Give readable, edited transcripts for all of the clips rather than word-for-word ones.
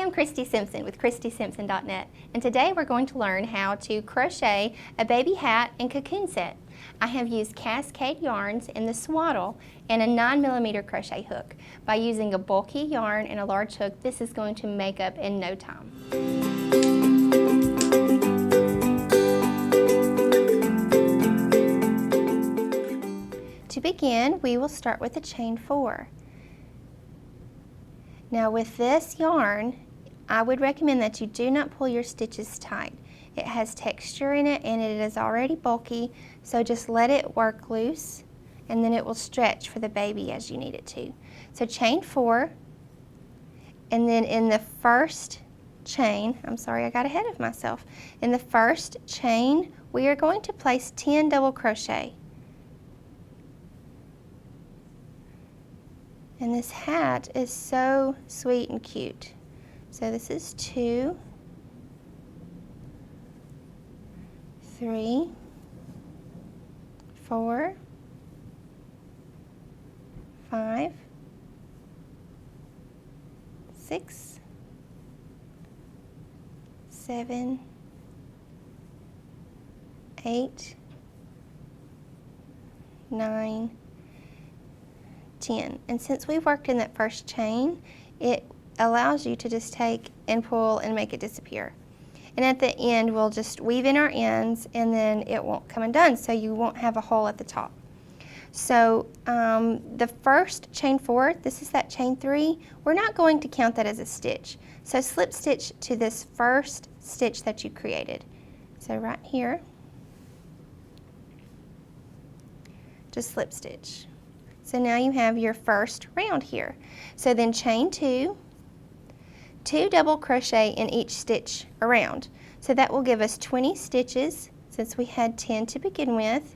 I'm Kristi Simpson with KristiSimpson.net, and today we're going to learn how to crochet a baby hat and cocoon set. I have used cascade yarns in the swaddle and a 9mm crochet hook. By using a bulky yarn and a large hook, this is going to make up in no time. To begin, we will start with a chain 4. Now with this yarn, I would recommend that you do not pull your stitches tight. It has texture in it and it is already bulky, so just let it work loose and then it will stretch for the baby as you need it to. So chain 4, and then in the first chain, I'm sorry I got ahead of myself. In the first chain, we are going to place 10 double crochet. And this hat is so sweet and cute. So this is 2, 3, 4, 5, 6, 7, 8, 9, 10. And since we worked in that first chain, it allows you to just take and pull and make it disappear. And at the end, we'll just weave in our ends and then it won't come undone, so you won't have a hole at the top. So the first chain 4, this is that chain 3, we're not going to count that as a stitch. So slip stitch to this first stitch that you created. So right here, just slip stitch. So now you have your first round here. So then chain 2, 2 double crochet in each stitch around. So that will give us 20 stitches since we had 10 to begin with.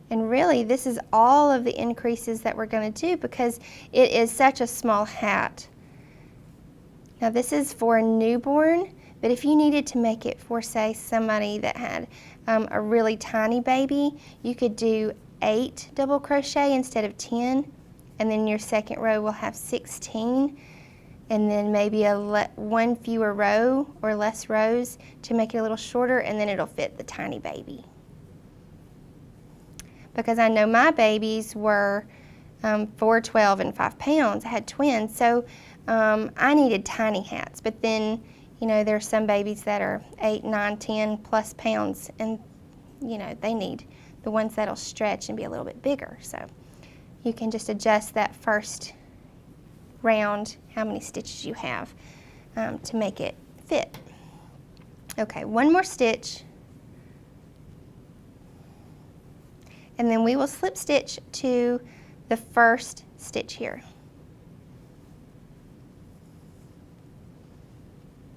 And really this is all of the increases that we're going to do because it is such a small hat. Now this is for a newborn, but if you needed to make it for, say, somebody that had a really tiny baby, you could do 8 double crochet instead of 10, and then your second row will have 16, and then maybe one fewer row or less rows to make it a little shorter, and then it'll fit the tiny baby. Because I know my babies were 4, 12, and 5 pounds. I had twins, so I needed tiny hats, but then you know there's some babies that are 8, 9, 10 plus pounds, and you know they need the ones that'll stretch and be a little bit bigger. So you can just adjust that first round, how many stitches you have to make it fit. Okay, one more stitch. And then we will slip stitch to the first stitch here.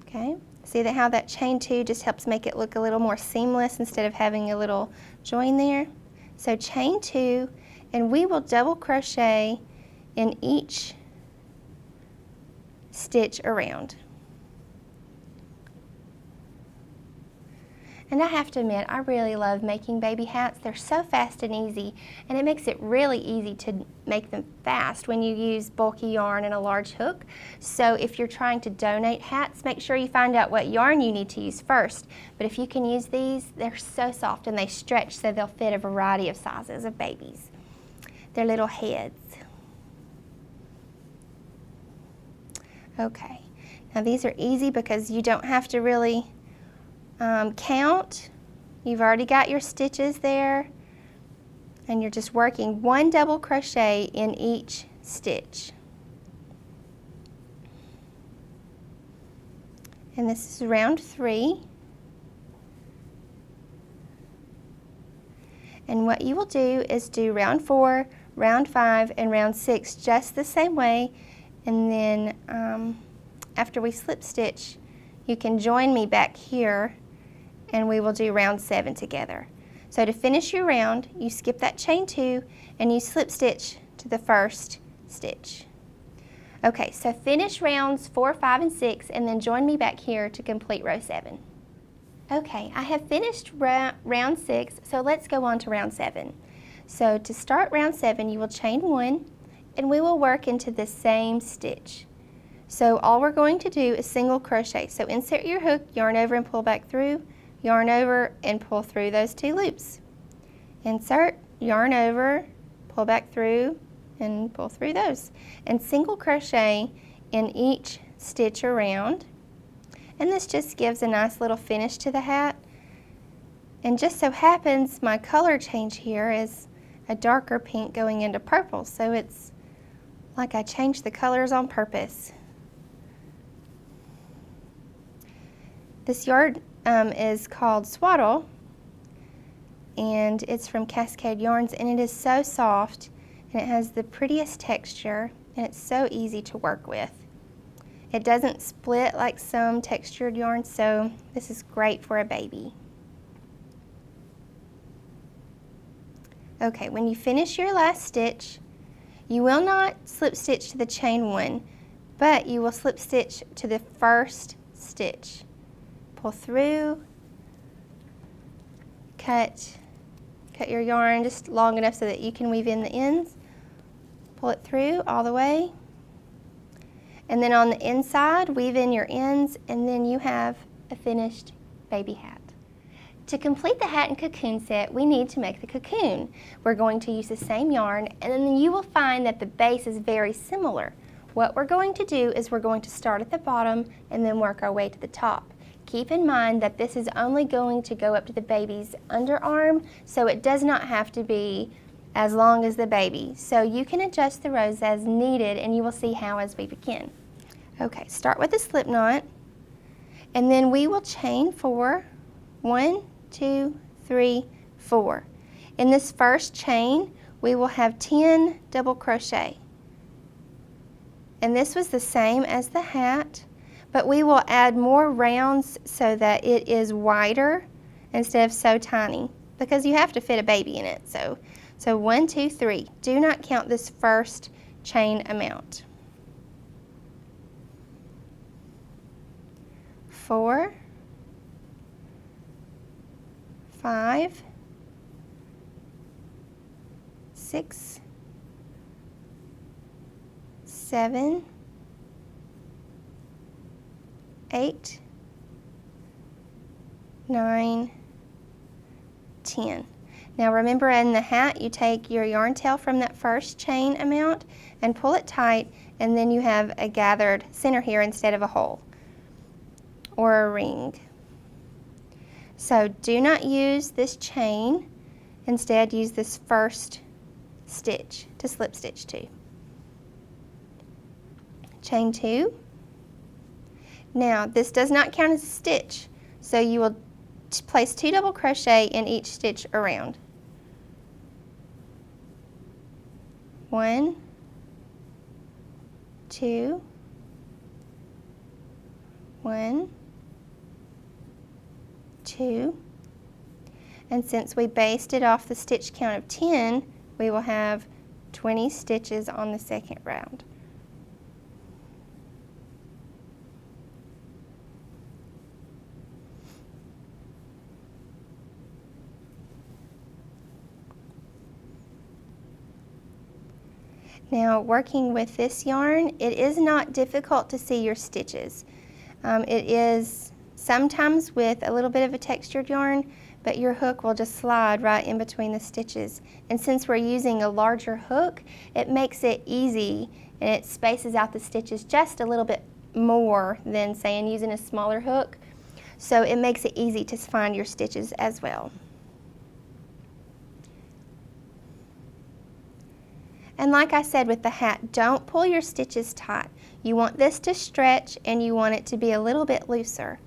Okay. See how that chain 2 just helps make it look a little more seamless instead of having a little join there. So chain 2, and we will double crochet in each stitch around. And I have to admit, I really love making baby hats. They're so fast and easy, and it makes it really easy to make them fast when you use bulky yarn and a large hook. So if you're trying to donate hats, make sure you find out what yarn you need to use first. But if you can use these, they're so soft and they stretch so they'll fit a variety of sizes of babies. Their little heads. Okay, now these are easy because you don't have to really count. You've already got your stitches there, and you're just working 1 double crochet in each stitch. And this is round 3. And what you will do is do round 4, round 5, and round 6 just the same way, and then after we slip stitch, you can join me back here and we will do round 7 together. So to finish your round, you skip that chain 2 and you slip stitch to the first stitch. Okay, so finish rounds 4, 5, and 6 and then join me back here to complete row 7. Okay, I have finished round 6, so let's go on to round 7. So to start round 7, you will chain 1 and we will work into the same stitch. So all we're going to do is single crochet. So insert your hook, yarn over and pull back through, yarn over and pull through those 2 loops. Insert, yarn over, pull back through, and pull through those. And single crochet in each stitch around. And this just gives a nice little finish to the hat. And just so happens my color change here is a darker pink going into purple, so it's like I changed the colors on purpose. This yarn is called Swaddle, and it's from Cascade Yarns, and it is so soft, and it has the prettiest texture, and it's so easy to work with. It doesn't split like some textured yarns, so this is great for a baby. Okay, when you finish your last stitch, you will not slip stitch to the chain 1, but you will slip stitch to the first stitch. Pull through, cut your yarn just long enough so that you can weave in the ends. Pull it through all the way. And then on the inside, weave in your ends, and then you have a finished baby hat. To complete the hat and cocoon set, we need to make the cocoon. We're going to use the same yarn, and then you will find that the base is very similar. What we're going to do is we're going to start at the bottom and then work our way to the top. Keep in mind that this is only going to go up to the baby's underarm, so it does not have to be as long as the baby. So you can adjust the rows as needed, and you will see how as we begin. Okay, start with a slip knot, and then we will chain 4. 1, 2, 3, 4. In this first chain, we will have 10 double crochet. And this was the same as the hat, but we will add more rounds so that it is wider instead of so tiny, because you have to fit a baby in it. So 1, 2, 3. Do not count this first chain amount. 4, 5, 6, 7, 8, 9, 10. Now remember, in the hat you take your yarn tail from that first chain amount and pull it tight, and then you have a gathered center here instead of a hole or a ring. So do not use this chain, instead use this first stitch to slip stitch to. Chain 2. Now this does not count as a stitch, so you will place 2 double crochet in each stitch around. 1, 2, 1, 2, and since we based it off the stitch count of 10, we will have 20 stitches on the second round. Now, working with this yarn, it is not difficult to see your stitches. It is sometimes with a little bit of a textured yarn, but your hook will just slide right in between the stitches. And since we're using a larger hook, it makes it easy, and it spaces out the stitches just a little bit more than, saying, using a smaller hook. So it makes it easy to find your stitches as well. And like I said with the hat, don't pull your stitches tight. You want this to stretch, and you want it to be a little bit looser.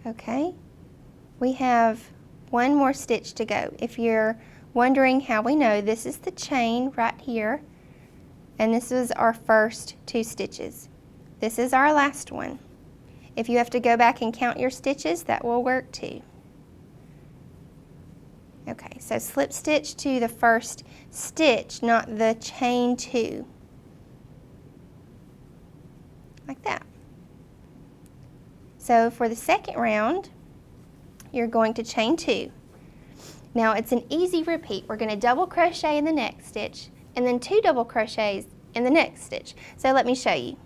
Okay, we have one more stitch to go. If you're wondering how we know, this is the chain right here, and this is our first 2 stitches. This is our last one. If you have to go back and count your stitches, that will work too. Okay, so slip stitch to the first stitch, not the chain 2. Like that. So for the second round, you're going to chain 2. Now it's an easy repeat. We're going to double crochet in the next stitch and then 2 double crochets in the next stitch. So let me show you.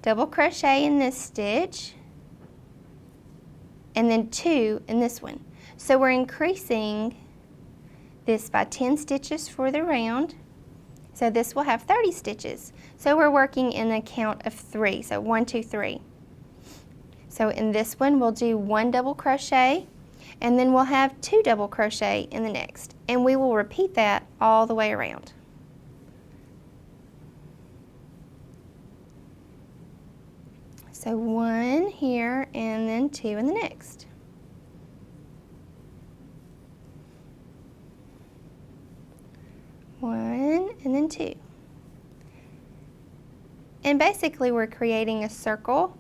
Double crochet in this stitch and then 2 in this one. So we're increasing this by 10 stitches for the round. So this will have 30 stitches. So we're working in a count of 3. So 1, 2, 3. So in this one we'll do 1 double crochet and then we'll have 2 double crochet in the next. And we will repeat that all the way around. So 1 here and then 2 in the next. One and then 2. And basically we're creating a circle,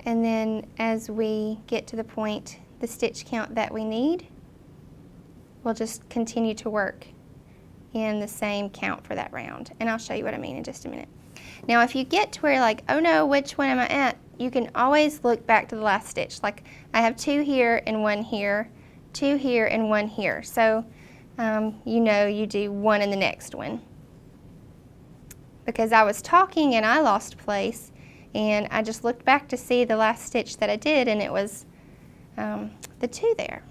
and then as we get to the point, the stitch count that we need, we'll just continue to work in the same count for that round. And I'll show you what I mean in just a minute. Now if you get to where you're like, oh no, which one am I at? You can always look back to the last stitch. Like I have 2 here and 1 here, 2 here and 1 here. So you know you do 1 in the next one. Because I was talking and I lost place, and I just looked back to see the last stitch that I did, and it was the 2 there.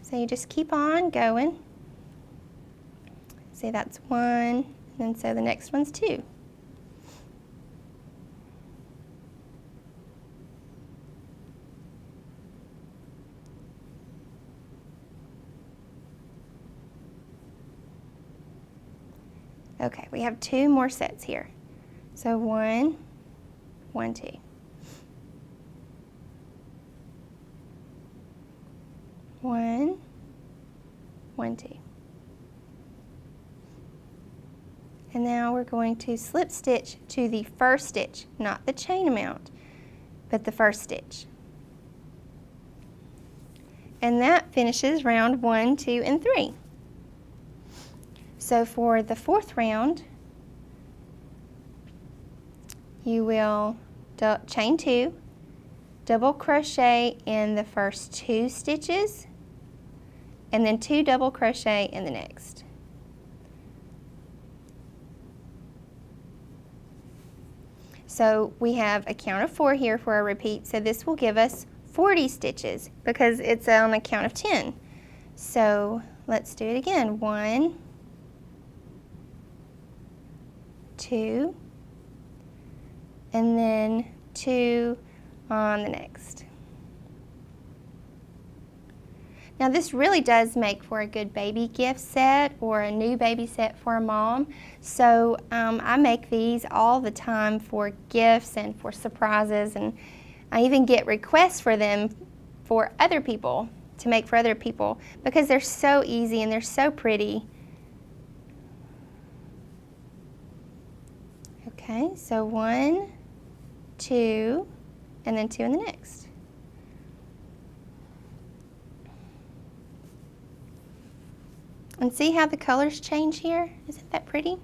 So you just keep on going. See, that's 1, and then so the next one's 2. Okay, we have 2 more sets here. So 1, 1, 2. 1, 1, 2. And now we're going to slip stitch to the first stitch, not the chain amount, but the first stitch. And that finishes round 1, 2, and 3. So for the 4th round, you will chain 2, double crochet in the first 2 stitches, and then 2 double crochet in the next. So we have a count of 4 here for our repeat, so this will give us 40 stitches because it's on a count of 10. So let's do it again. 1, 2, and then 2 on the next. Now this really does make for a good baby gift set or a new baby set for a mom. So I make these all the time for gifts and for surprises, and I even get requests for them for other people, to make for other people, because they're so easy and they're so pretty. Okay, so 1, 2, and then 2 in the next. And see how the colors change here? Isn't that pretty?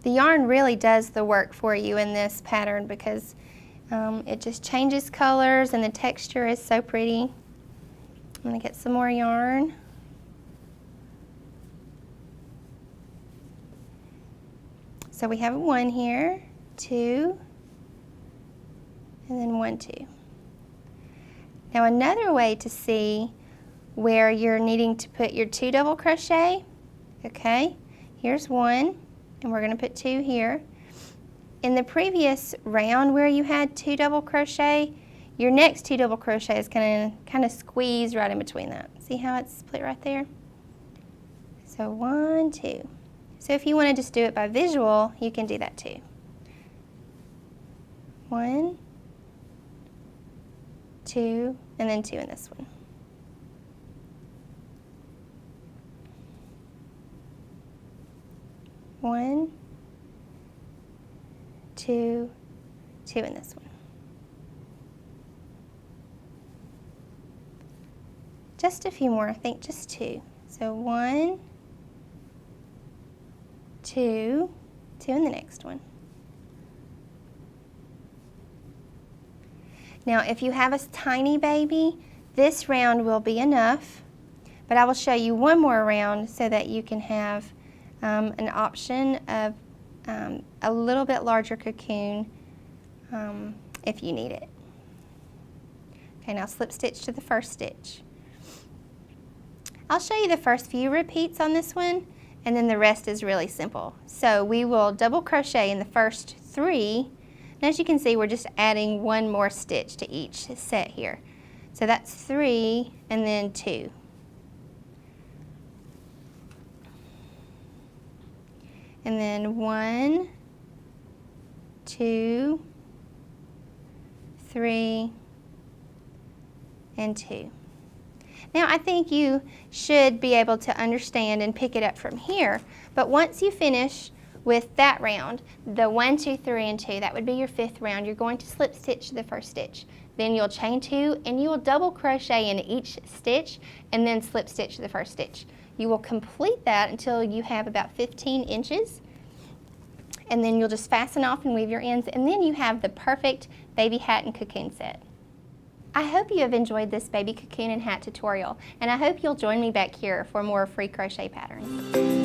The yarn really does the work for you in this pattern because it just changes colors and the texture is so pretty. I'm going to get some more yarn. So we have 1 here, 2, and then 1, 2. Now another way to see where you're needing to put your 2 double crochet, okay, here's 1, and we're going to put 2 here. In the previous round where you had 2 double crochet, your next 2 double crochet is going to kind of squeeze right in between that. See how it's split right there? So 1, 2. So if you want to just do it by visual, you can do that too. 1, 2, and then 2 in this one. One, 2, 2 in this one. Just a few more, I think just 2. So 1, 2, 2 in the next one. Now if you have a tiny baby, this round will be enough, but I will show you one more round so that you can have an option of a little bit larger cocoon if you need it. Okay, now slip stitch to the first stitch. I'll show you the first few repeats on this one, and then the rest is really simple. So we will double crochet in the first 3, and as you can see, we're just adding one more stitch to each set here. So that's 3 and then 2. And then 1, 2, 3, and 2. Now I think you should be able to understand and pick it up from here, but once you finish with that round, the 1, 2, 3, and 2, that would be your 5th round, you're going to slip stitch the first stitch. Then you'll chain 2 and you will double crochet in each stitch and then slip stitch the first stitch. You will complete that until you have about 15 inches, and then you'll just fasten off and weave your ends, and then you have the perfect baby hat and cocoon set. I hope you have enjoyed this baby cocoon and hat tutorial, and I hope you'll join me back here for more free crochet patterns.